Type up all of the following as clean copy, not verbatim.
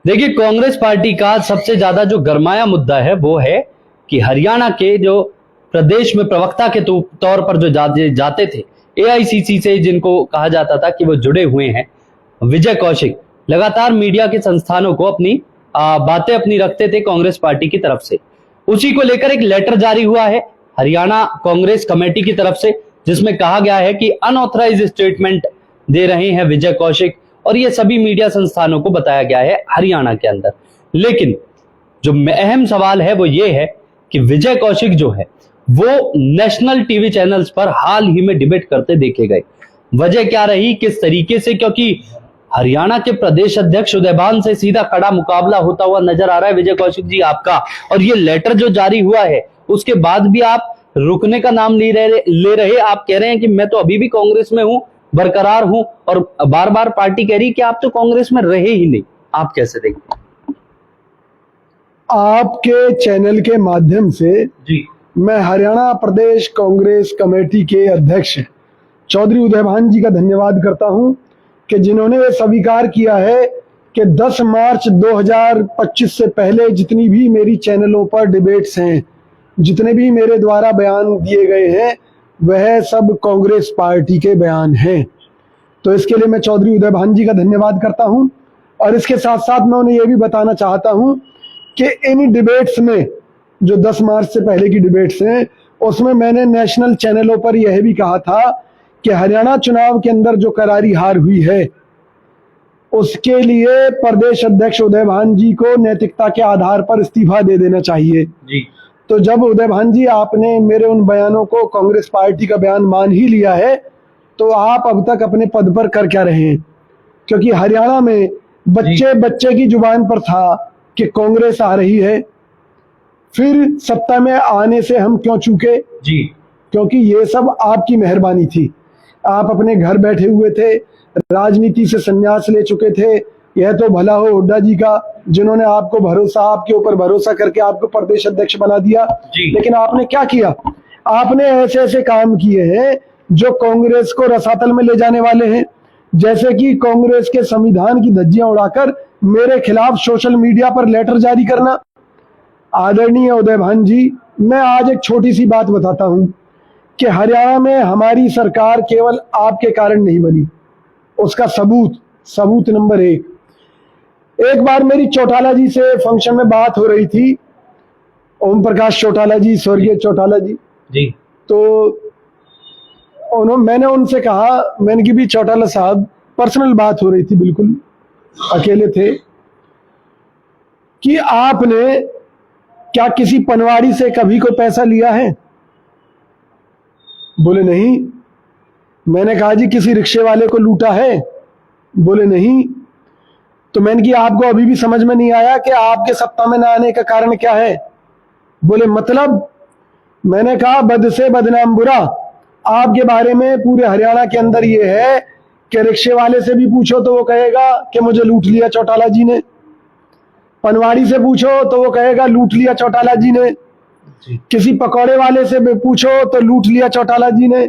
देखिए, कांग्रेस पार्टी का सबसे ज्यादा जो गरमाया मुद्दा है वो है कि हरियाणा के जो प्रदेश में प्रवक्ता के तौर पर जो जाते थे, एआईसीसी से जिनको कहा जाता था कि वो जुड़े हुए हैं, विजय कौशिक लगातार मीडिया के संस्थानों को अपनी बातें अपनी रखते थे कांग्रेस पार्टी की तरफ से। उसी को लेकर एक लेटर जारी हुआ है हरियाणा कांग्रेस कमेटी की तरफ से, जिसमें कहा गया है कि अनऑथराइज स्टेटमेंट दे रहे हैं विजय कौशिक, और ये सभी मीडिया संस्थानों को बताया गया है हरियाणा के अंदर। लेकिन जो अहम सवाल है वो ये है कि विजय कौशिक जो है वो नेशनल टीवी चैनल्स पर हाल ही में डिबेट करते देखे गए। वजह क्या रही, किस तरीके से, क्योंकि हरियाणा के प्रदेश अध्यक्ष उदयभान से सीधा कड़ा मुकाबला होता हुआ नजर आ रहा है विजय कौशिक जी आपका, और ये लेटर जो जारी हुआ है उसके बाद भी आप रुकने का नाम ले रहे। आप कह रहे हैं कि मैं तो अभी भी कांग्रेस में हूं, बरकरार हूं, और बार बार पार्टी कह रही कि आप तो कांग्रेस में रहे ही नहीं। आप कैसे देखते हैं? आपके चैनल के माध्यम से जी, मैं हरियाणा प्रदेश कांग्रेस कमेटी के अध्यक्ष चौधरी उदयभान जी का धन्यवाद करता हूं कि जिन्होंने ये स्वीकार किया है कि 10 मार्च 2025 से पहले जितनी भी मेरी चैनलों पर डिबेट्स हैं, जितने भी मेरे द्वारा बयान दिए गए हैं, वह सब कांग्रेस पार्टी के बयान हैं। तो इसके लिए मैं चौधरी उदयभान जी का धन्यवाद करता हूं। और इसके साथ साथ मैं उन्हें यह भी बताना चाहता हूं कि इन डिबेट्स में जो 10 मार्च से पहले की डिबेट्स हैं, उसमें मैंने नेशनल चैनलों पर यह भी कहा था कि हरियाणा चुनाव के अंदर जो करारी हार हुई है उसके लिए प्रदेश अध्यक्ष उदयभान जी को नैतिकता के आधार पर इस्तीफा दे देना चाहिए जी। तो जब उदयभान जी आपने मेरे उन बयानों को कांग्रेस पार्टी का बयान मान ही लिया है, तो आप अब तक अपने पद पर कर क्या रहे हैं? क्योंकि हरियाणा में बच्चे बच्चे की जुबान पर था कि कांग्रेस आ रही है, फिर सत्ता में आने से हम क्यों चूके जी? क्योंकि ये सब आपकी मेहरबानी थी। आप अपने घर बैठे हुए थे, राजनीति से संन्यास ले चुके थे। यह तो भला हो हुड्डा जी का, जिन्होंने आपको आपके ऊपर भरोसा करके आपको प्रदेश अध्यक्ष बना दिया। लेकिन आपने क्या किया? आपने ऐसे ऐसे काम किए हैं जो कांग्रेस को रसातल में ले जाने वाले हैं, जैसे कि कांग्रेस के संविधान की धज्जियां उड़ाकर मेरे खिलाफ सोशल मीडिया पर लेटर जारी करना। आदरणीय उदयभान जी, मैं आज एक छोटी सी बात बताता हूं कि हरियाणा में हमारी सरकार केवल आपके कारण नहीं बनी। उसका सबूत नंबर 1। एक बार मेरी चौटाला जी से फंक्शन में बात हो रही थी, ओम प्रकाश चौटाला जी, स्वर्गीय चौटाला जी। तो मैंने उनसे कहा, मैंने कि भी चौटाला साहब, पर्सनल बात हो रही थी, बिल्कुल अकेले थे, कि आपने क्या किसी पनवाड़ी से कभी कोई पैसा लिया है? बोले नहीं। मैंने कहा जी किसी रिक्शे वाले को लूटा है? बोले नहीं। तो मैंने कि आपको अभी भी समझ में नहीं आया कि आपके सत्ता में न आने का कारण क्या है? बोले मतलब? मैंने कहा बद से बदनाम बुरा। आपके बारे में पूरे हरियाणा के अंदर ये है कि रिक्शे वाले से भी पूछो तो वो कहेगा कि मुझे लूट लिया चौटाला जी ने, पनवाड़ी से पूछो तो वो कहेगा लूट लिया चौटाला जी ने, किसी पकौड़े वाले से पूछो तो लूट लिया चौटाला जी ने।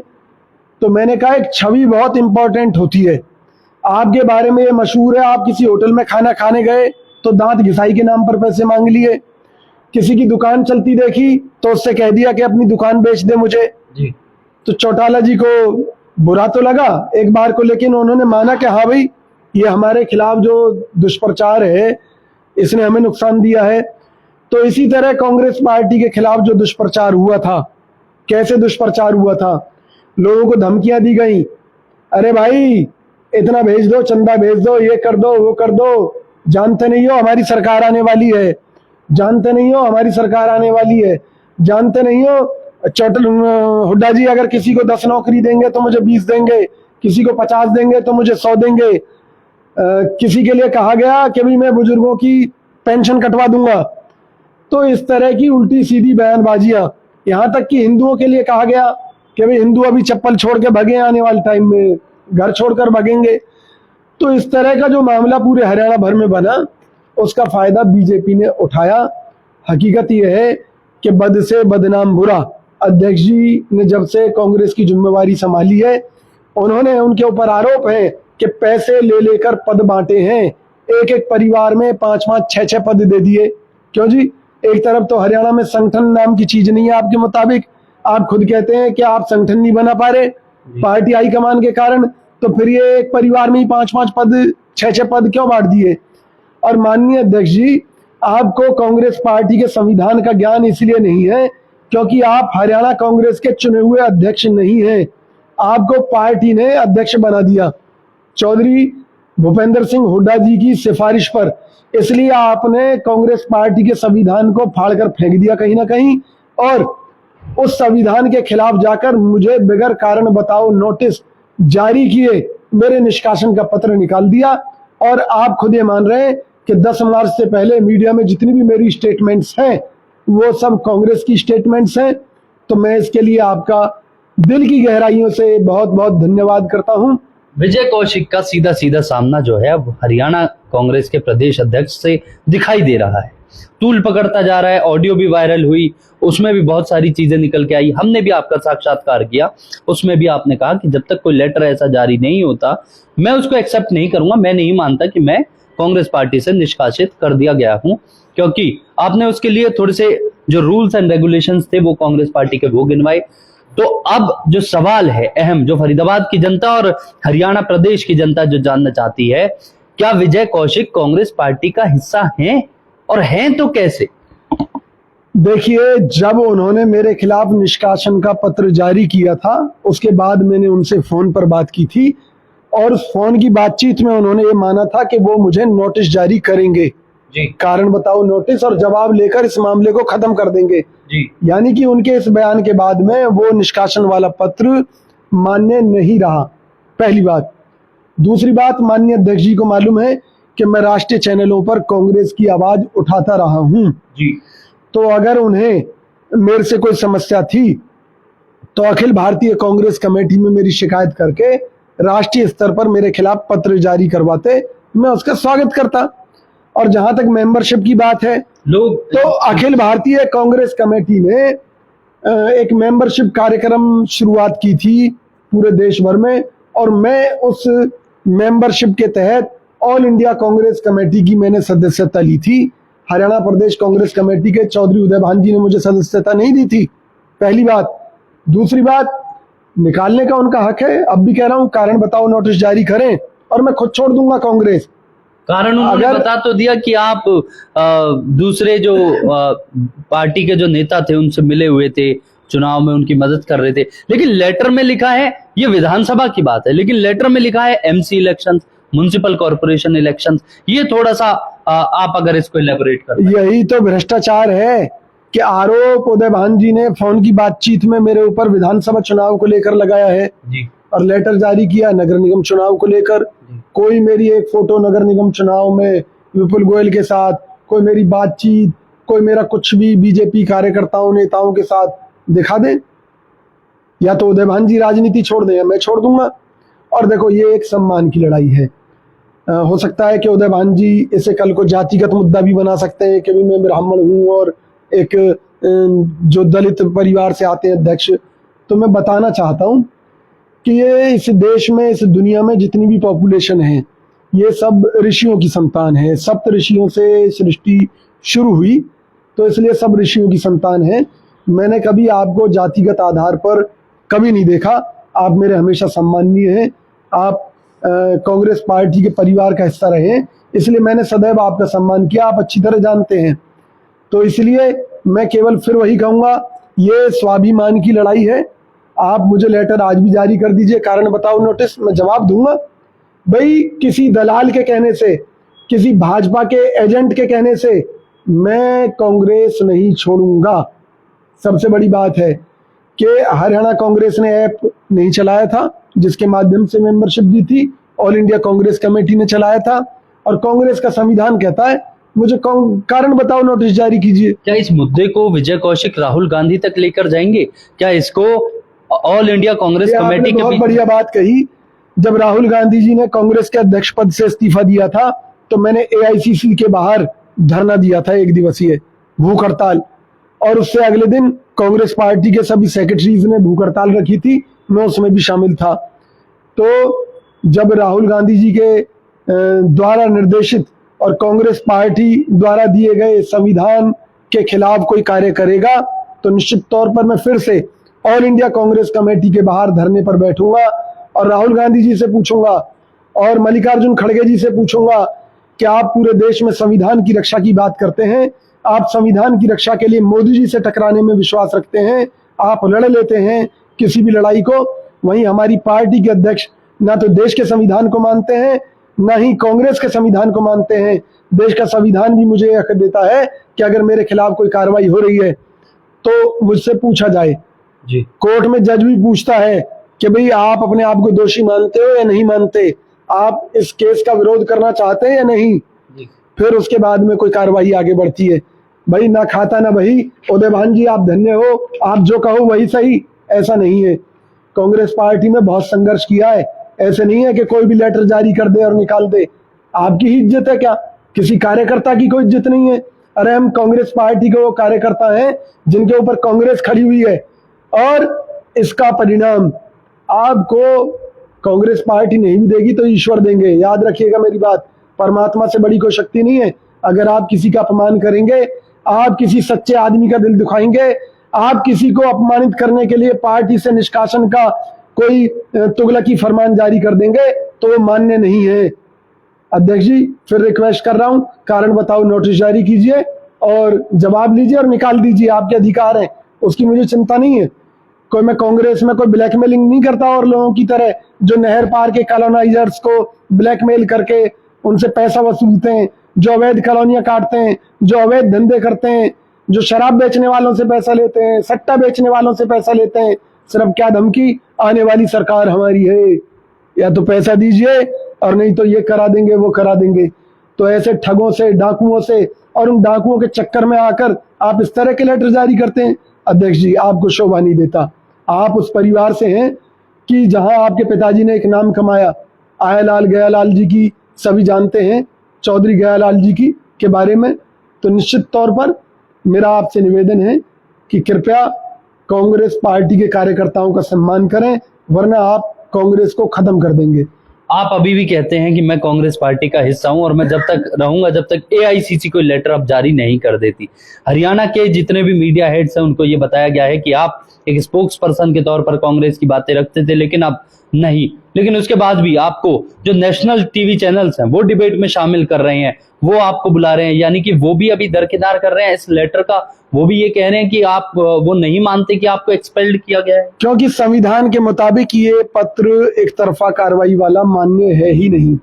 तो मैंने कहा एक छवि बहुत इंपॉर्टेंट होती है। आपके बारे में ये मशहूर है, आप किसी होटल में खाना खाने गए तो दांत घिसाई के नाम पर पैसे मांग लिए, किसी की दुकान चलती देखी तो उससे कह दिया कि अपनी दुकान बेच दे मुझे जी। तो चौटाला जी को बुरा तो लगा एक बार को, लेकिन उन्होंने माना कि हाँ भाई, ये हमारे खिलाफ जो दुष्प्रचार है इसने हमें नुकसान दिया है। तो इसी तरह कांग्रेस पार्टी के खिलाफ जो दुष्प्रचार हुआ था, कैसे दुष्प्रचार हुआ था? लोगों को धमकियां दी गई, अरे भाई इतना भेज दो, चंदा भेज दो, ये कर दो, वो कर दो, जानते नहीं हो हमारी सरकार आने वाली है, जानते नहीं हो हमारी सरकार आने वाली है, जानते नहीं हो हुड्डा जी अगर किसी को 10 नौकरी देंगे तो मुझे 20 देंगे, किसी को 50 देंगे तो मुझे 100 देंगे। किसी के लिए कहा गया कि भाई मैं बुजुर्गों की पेंशन कटवा दूंगा। तो इस तरह की उल्टी सीधी बयानबाजियां, यहाँ तक कि हिंदुओं के लिए कहा गया कि भाई हिंदू अभी चप्पल छोड़ के भगे, आने वाले टाइम में घर छोड़कर भगेंगे। तो इस तरह का जो मामला पूरे हरियाणा भर में बना, उसका फायदा बीजेपी ने उठाया। हकीकत यह है कि बद से बदनाम बुरा। अध्यक्ष जी ने जब से कांग्रेस की जिम्मेवारी संभाली है, उन्होंने, उनके ऊपर आरोप है कि पैसे ले लेकर पद बांटे हैं। एक एक परिवार में 5-5 6-6 पद दे दिए। क्यों जी? एक तरफ तो हरियाणा में संगठन नाम की चीज नहीं है आपके मुताबिक, आप खुद कहते हैं कि आप संगठन नहीं बना पा रहे पार्टी हाईकमान के कारण, तो फिर ये एक परिवार में ही 5-5 पद 6-6 पद क्यों बांट दिए? और माननीय अध्यक्ष जी, आपको कांग्रेस पार्टी के संविधान का ज्ञान इसलिए नहीं है क्योंकि आप हरियाणा कांग्रेस के चुने हुए अध्यक्ष नहीं हैं, आपको पार्टी ने अध्यक्ष बना दिया चौधरी भूपेंद्र सिंह हुड्डा जी की सिफारिश पर। इसलिए आपने कांग्रेस पार्टी के संविधान को फाड़कर फेंक दिया कहीं ना कहीं, और उस संविधान के खिलाफ जाकर मुझे बगैर कारण बताओ नोटिस जारी किए, मेरे निष्कासन का पत्र निकाल दिया। और आप खुद ये मान रहे हैं कि 10 मार्च से पहले मीडिया में जितनी भी मेरी स्टेटमेंट्स हैं वो सब कांग्रेस की स्टेटमेंट्स हैं। तो मैं इसके लिए आपका दिल की गहराइयों से बहुत बहुत धन्यवाद करता हूं। विजय कौशिक का सीधा सीधा सामना जो है अब हरियाणा कांग्रेस के प्रदेश अध्यक्ष से दिखाई दे रहा है, तूल पकड़ता जा रहा है। ऑडियो भी वायरल हुई, उसमें भी बहुत सारी चीजें निकल के आई। हमने भी आपका साक्षात्कार किया, उसमें भी आपने कहा कि जब तक कोई लेटर ऐसा जारी नहीं होता मैं उसको एक्सेप्ट नहीं करूंगा। मैं नहीं मानता कि मैं कांग्रेस पार्टी से निष्कासित कर दिया गया हूं, क्योंकि आपने उसके लिए थोड़े से जो रूल्स एंड रेगुलेशंस थे वो कांग्रेस पार्टी के वो गिनवाए। तो अब जो सवाल है अहम, जो फरीदाबाद की जनता और हरियाणा प्रदेश की जनता जो जानना चाहती है, क्या विजय कौशिक कांग्रेस पार्टी का हिस्सा हैं, और हैं तो कैसे? देखिए, जब उन्होंने मेरे खिलाफ निष्कासन का पत्र जारी किया था उसके बाद मैंने उनसे फोन पर बात की थी, और उस फोन की बातचीत में उन्होंने ये माना था कि वो मुझे नोटिस जारी करेंगे जी, कारण बताओ नोटिस, और जवाब लेकर इस मामले को खत्म कर देंगे जी। यानी कि उनके इस बयान के बाद में वो निष्कासन वाला पत्र मान्य नहीं रहा, पहली बात। दूसरी बात, माननीय अध्यक्ष जी को मालूम है कि मैं राष्ट्रीय चैनलों पर कांग्रेस की आवाज उठाता रहा हूं जी। तो अगर उन्हें मेरे से कोई समस्या थी तो अखिल भारतीय कांग्रेस कमेटी में मेरी शिकायत करके राष्ट्रीय स्तर पर मेरे खिलाफ पत्र जारी करवाते, मैं उसका स्वागत करता। और जहां तक मेंबरशिप की बात है, लोग तो अखिल भारतीय कांग्रेस कमेटी ने एक मेंबरशिप कार्यक्रम शुरुआत की थी पूरे देश भर में, और मैं उस मेंबरशिप के तहत ऑल इंडिया कांग्रेस कमेटी की मैंने सदस्यता ली थी। हरियाणा प्रदेश कांग्रेस कमेटी के चौधरी उदय भान जी ने मुझे सदस्यता नहीं दी थी, पहली बात। दूसरी बात, निकालने का उनका हक है, अब भी कह रहा हूं कारण बताओ नोटिस जारी करें और मैं खुद छोड़ दूंगा कांग्रेस। कारण उन्होंने बता तो दिया कि आप दूसरे जो पार्टी के जो नेता थे उनसे मिले हुए थे, चुनाव में उनकी मदद कर रहे थे, लेकिन लेटर में लिखा है, ये विधानसभा की बात है, लेकिन लेटर में लिखा है MC elections, municipal corporation elections. ये थोड़ा सा आप अगर इसको इलेबोरेट कर। यही तो भ्रष्टाचार है कि आरोप उदय भान जी ने फोन की बातचीत में मेरे ऊपर विधानसभा चुनाव को लेकर लगाया है जी, और लेटर जारी किया नगर निगम चुनाव को लेकर। कोई मेरी एक फोटो नगर निगम चुनाव में विपुल गोयल के साथ, कोई मेरी बातचीत, कोई मेरा कुछ भी बीजेपी कार्यकर्ताओं नेताओं के साथ दिखा दे, या तो उदय भान जी राजनीति छोड़ दें या मैं छोड़ दूंगा। और देखो, ये एक सम्मान की लड़ाई है। हो सकता है कि उदय भान जी इसे कल को जातिगत मुद्दा भी बना सकते हैं कि मैं ब्राह्मण हूं और एक जो दलित परिवार से आते हैं अध्यक्ष। तो मैं बताना चाहता हूं कि ये इस देश में, इस दुनिया में जितनी भी पॉपुलेशन है, ये सब ऋषियों की संतान है। सप्त ऋषियों से सृष्टि शुरू हुई, तो इसलिए सब ऋषियों की संतान है। मैंने कभी आपको जातिगत आधार पर कभी नहीं देखा। आप मेरे हमेशा सम्माननीय हैं, आप कांग्रेस पार्टी के परिवार का हिस्सा रहे हैं, इसलिए मैंने सदैव आपका सम्मान किया, आप अच्छी तरह जानते हैं। तो इसलिए मैं केवल फिर वही कहूंगा, ये स्वाभिमान की लड़ाई है। आप मुझे लेटर आज भी जारी कर दीजिए, कारण बताओ नोटिस, मैं जवाब दूंगा। भाई, किसी दलाल के कहने से, किसी भाजपा के एजेंट के कहने से मैं कांग्रेस नहीं छोड़ूंगा। सबसे बड़ी बात है कि हरियाणा कांग्रेस ने ऐप नहीं चलाया था जिसके माध्यम से मेंबरशिप दी थी, ऑल इंडिया कांग्रेस कमेटी ने चलाया था, और कांग्रेस का संविधान कहता है मुझे कारण बताओ नोटिस जारी कीजिए। क्या इस मुद्दे को विजय कौशिक राहुल गांधी तक लेकर जाएंगे? क्या इसको ऑल इंडिया कांग्रेस कमेटी के? बहुत बढ़िया बात कही। जब राहुल गांधी जी ने कांग्रेस के अध्यक्ष पद से इस्तीफा दिया था तो मैंने एआईसीसी के बाहर धरना दिया था, 1 दिवसीय भूख हड़ताल, और उससे अगले दिन कांग्रेस पार्टी के सभी सेक्रेटरीज ने भूख हड़ताल रखी थी, मैं उसमें भी शामिल था। तो जब राहुल गांधी जी के द्वारा निर्देशित और कांग्रेस पार्टी द्वारा दिए गए संविधान के खिलाफ कोई कार्य करेगा तो निश्चित तौर पर मैं फिर से ऑल इंडिया कांग्रेस कमेटी के बाहर धरने पर बैठूंगा और राहुल गांधी जी से पूछूंगा और मल्लिकार्जुन खड़गे जी से पूछूंगा कि आप पूरे देश में संविधान की रक्षा की बात करते हैं, आप संविधान की रक्षा के लिए मोदी जी से टकराने में विश्वास रखते हैं, आप लड़ लेते हैं किसी भी लड़ाई को, वहीं हमारी पार्टी के अध्यक्ष ना तो देश के संविधान को मानते हैं ना ही कांग्रेस के संविधान को मानते हैं। देश का संविधान भी मुझे हक देता है कि अगर मेरे खिलाफ कोई कार्रवाई हो रही है तो मुझसे पूछा जाए जी। कोर्ट में जज भी पूछता है कि भाई आप अपने आप को दोषी मानते हो या नहीं मानते, आप इस केस का विरोध करना चाहते हैं या नहीं जी। फिर उसके बाद में कोई कार्रवाई आगे बढ़ती है। भाई ना खाता ना भाई, उदय भान जी आप धन्य हो, आप जो कहो वही सही, ऐसा नहीं है। कांग्रेस पार्टी में बहुत संघर्ष किया है, ऐसे नहीं है कि कोई भी लेटर जारी कर दे और निकाल दे। आपकी ही इज्जत है क्या? किसी कार्यकर्ता की कोई इज्जत नहीं है। अरे हम कांग्रेस पार्टी के वो कार्यकर्ता हैं जिनके ऊपर कांग्रेस खड़ी हुई है और इसका परिणाम आपको कांग्रेस पार्टी नहीं भी देगी तो ईश्वर देंगे। याद रखिएगा मेरी बात, परमात्मा से बड़ी कोई शक्ति नहीं है। अगर आप किसी का अपमान करेंगे, आप किसी सच्चे आदमी का दिल दुखाएंगे, आप किसी को अपमानित करने के लिए पार्टी से निष्कासन का कोई तुगलकी फरमान जारी कर देंगे तो वो मान्य नहीं है। अध्यक्ष जी फिर रिक्वेस्ट कर रहा हूं, कारण बताओ नोटिस जारी कीजिए और जवाब लीजिए और निकाल दीजिए, आपके अधिकार हैं, उसकी मुझे चिंता नहीं है। कोई मैं कांग्रेस में कोई ब्लैकमेलिंग नहीं करता और लोगों की तरह जो नहर पार के कॉलोनाइजर्स को ब्लैकमेल करके उनसे पैसा वसूलते हैं, जो अवैध कॉलोनियां काटते हैं, जो अवैध धंधे करते हैं, जो शराब बेचने वालों से पैसा लेते हैं, सट्टा बेचने वालों से पैसा लेते हैं। सिर्फ क्या धमकी, आने वाली सरकार हमारी है, या तो पैसा दीजिए और नहीं तो ये करा देंगे वो करा देंगे। तो ऐसे ठगों से, डाकुओं से और उन डाकुओं के चक्कर में आकर आप इस तरह के लेटर जारी करते हैं। अध्यक्ष जी आपको शोभा नहीं देता। आप उस परिवार से हैं कि जहां आपके पिताजी ने एक नाम कमाया, आयालाल गयालाल जी की सभी जानते हैं, चौधरी गयालाल जी की के बारे में। तो निश्चित तौर पर मेरा आपसे निवेदन है कि कृपया कांग्रेस पार्टी के कार्यकर्ताओं का सम्मान करें, वरना आप कांग्रेस को खत्म कर देंगे। आप अभी भी कहते हैं कि मैं कांग्रेस पार्टी का हिस्सा हूं और मैं जब तक रहूंगा जब तक एआईसीसी कोई लेटर अब जारी नहीं कर देती। हरियाणा के जितने भी मीडिया हेड्स हैं उनको ये बताया गया है कि आप एक स्पोक्स पर्सन के तौर पर कांग्रेस की बातें रखते थे, लेकिन अब नहीं। लेकिन उसके बाद भी आपको जो नेशनल टीवी चैनल्स हैं वो डिबेट में शामिल कर रहे हैं, वो आपको बुला रहे हैं, यानी कि वो भी अभी दरकिनार कर रहे हैं इस लेटर का। वो भी ये कह रहे हैं कि आप वो नहीं मानते कि आपको एक्सपेल्ड किया गया है, क्योंकि संविधान के मुताबिक ये पत्र एक तरफा कार्रवाई वाला मान्य है ही नहीं।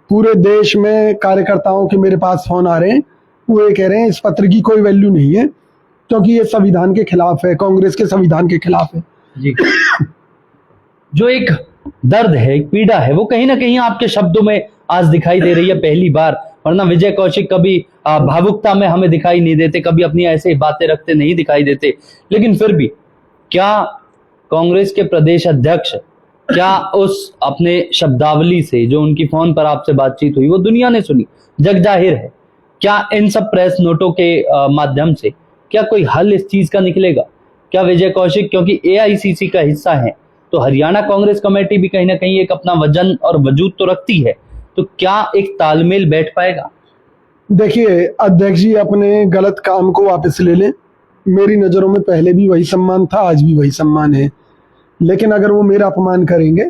पूरे देश में कार्यकर्ताओं के मेरे पास फोन आ रहे हैं, वो ये कह रहे हैं इस पत्र की कोई वैल्यू नहीं है क्योंकि ये संविधान के खिलाफ है, कांग्रेस के संविधान के खिलाफ है। जी। जो एक दर्द है, एक पीड़ा है, वो कहीं ना कहीं आपके शब्दों में आज दिखाई दे रही है पहली बार। वरना विजय कौशिक कभी भावुकता में हमें दिखाई नहीं देते, कभी अपनी ऐसे बातें रखते नहीं दिखाई देते। लेकिन फिर भी क्या कांग्रेस के प्रदेश अध्यक्ष क्या उस अपने शब्दावली से जो उनकी फोन पर आपसे बातचीत हुई वो दुनिया ने सुनी, जग जाहिर है, क्या इन सब प्रेस नोटों के माध्यम से क्या कोई हल इस चीज का निकलेगा? क्या विजय कौशिक क्योंकि एआईसीसी का हिस्सा है तो हरियाणा कांग्रेस कमेटी भी कहीं ना कहीं एक अपना वजन और वजूद तो रखती है, तो क्या एक तालमेल बैठ पाएगा? देखिए अध्यक्ष जी अपने गलत काम को वापस ले लें। मेरी नज़रों में पहले भी वही सम्मान था, आज भी वही सम्मान है। लेकिन अगर वो मेरा अपमान करेंगे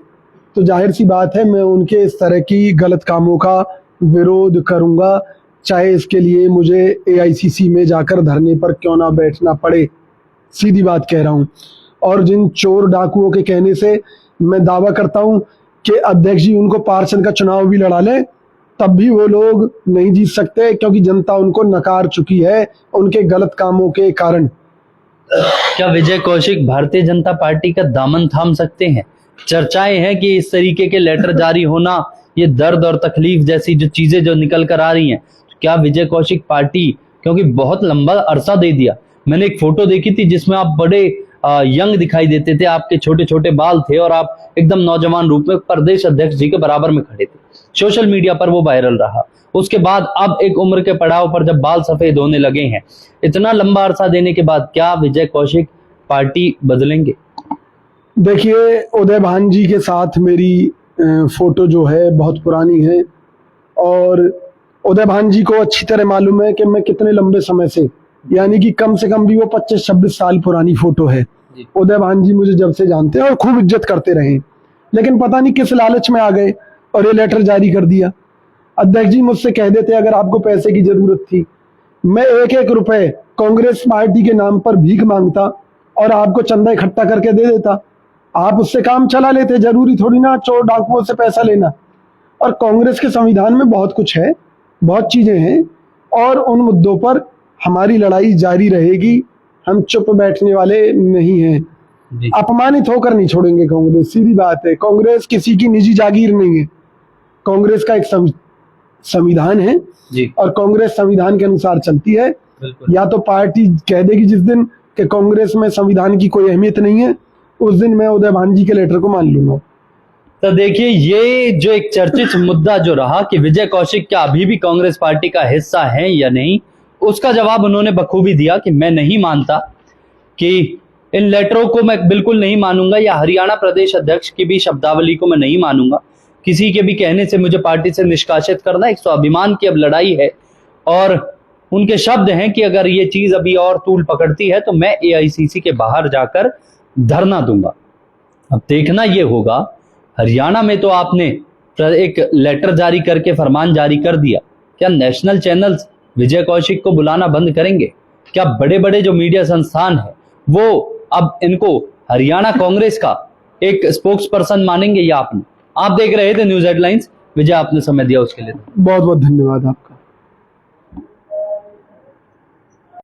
तो जाहिर सी बात है मैं उनके इस तरह की गलत कामों का विरोध करूंगा, चाहे इसके लिए मुझे एआईसीसी में जाकर धरने पर क्यों ना बैठना पड़े। सीधी बात कह रहा हूं। और जिन चोर डाकुओं के कहने से मैं दावा करता हूं कि अध्यक्ष जी उनको पार्षद का चुनाव भी लड़ा ले, तब भी वो लोग नहीं जीत सकते क्योंकि जनता उनको नकार चुकी है उनके गलत कामों के कारण। क्या विजय कौशिक भारतीय जनता पार्टी का दामन थाम सकते हैं? चर्चाएं हैं कि इस तरीके के लेटर जारी होना, ये दर्द और तकलीफ जैसी जो चीजें जो निकल कर आ रही हैं, क्या विजय कौशिक पार्टी, क्योंकि बहुत लंबा अरसा दे दिया, मैंने एक फोटो देखी थी जिसमें आप बड़े यंग दिखाई देते थे, आपके छोटे छोटे बाल थे और आप एकदम नौजवान रूप में प्रदेश अध्यक्ष जी के बराबर में खड़े थे। सोशल मीडिया पर वो वायरल रहा। उसके बाद अब एक उम्र के पड़ाव पर जब बाल सफेद होने लगे हैं, इतना लंबा अरसा देने के बाद क्या विजय कौशिक पार्टी बदलेंगे? देखिए उदय भान जी के साथ मेरी फोटो जो है बहुत पुरानी है और उदय भान जी को अच्छी तरह मालूम है कि मैं कितने लंबे समय से, यानी कि कम से कम भी वो 25-26 साल पुरानी फोटो है। जी। उदय भान जी मुझे जब से जानते हैं और खूब इज्जत करते रहे, लेकिन पता नहीं किस लालच में आ गए और ये लेटर जारी कर दिया। अध्यक्ष जी मुझसे कह देते अगर आपको पैसे की जरूरत थी, मैं 1-1 रुपए कांग्रेस पार्टी के नाम पर भीख मांगता और आपको चंदा इकट्ठा करके दे देता, आप उससे काम चला लेते। जरूरी थोड़ी ना चोर डाकुओं से पैसा लेना। और कांग्रेस के संविधान में बहुत कुछ है, बहुत चीजें हैं, और उन मुद्दों पर हमारी लड़ाई जारी रहेगी। हम चुप बैठने वाले नहीं हैं, जी। अपमानित होकर नहीं छोड़ेंगे कांग्रेस, सीधी बात है। कांग्रेस किसी की निजी जागीर नहीं है, कांग्रेस का एक संविधान है जी। और कांग्रेस संविधान के अनुसार चलती है। बिल्कुल। या तो पार्टी कह देगी जिस दिन कि कांग्रेस में संविधान की कोई अहमियत नहीं है, उस दिन मैं उदय भान जी के लेटर को मान लूंगा। तो देखिए, ये जो एक चर्चित मुद्दा जो रहा कि विजय कौशिक क्या अभी भी कांग्रेस पार्टी का हिस्सा है या नहीं, उसका जवाब उन्होंने बखूबी दिया कि मैं नहीं मानता, कि इन लेटरों को मैं बिल्कुल नहीं मानूंगा, या हरियाणा प्रदेश अध्यक्ष की भी शब्दावली को मैं नहीं मानूंगा। किसी के भी कहने से मुझे पार्टी से निष्कासित करना, एक स्वाभिमान की अब लड़ाई है। और उनके शब्द हैं कि अगर ये चीज अभी और तूल पकड़ती है तो मैं एआईसीसी के बाहर जाकर धरना दूंगा। अब देखना ये होगा, हरियाणा में तो आपने एक लेटर जारी करके फरमान जारी कर दिया, क्या नेशनल चैनल्स विजय कौशिक को बुलाना बंद करेंगे? क्या बड़े बड़े जो मीडिया संस्थान है वो अब इनको हरियाणा कांग्रेस का एक स्पोक्स पर्सन मानेंगे? या आपने, आप देख रहे थे न्यूज हेडलाइंस। विजय, आपने समय दिया उसके लिए बहुत बहुत धन्यवाद आपका।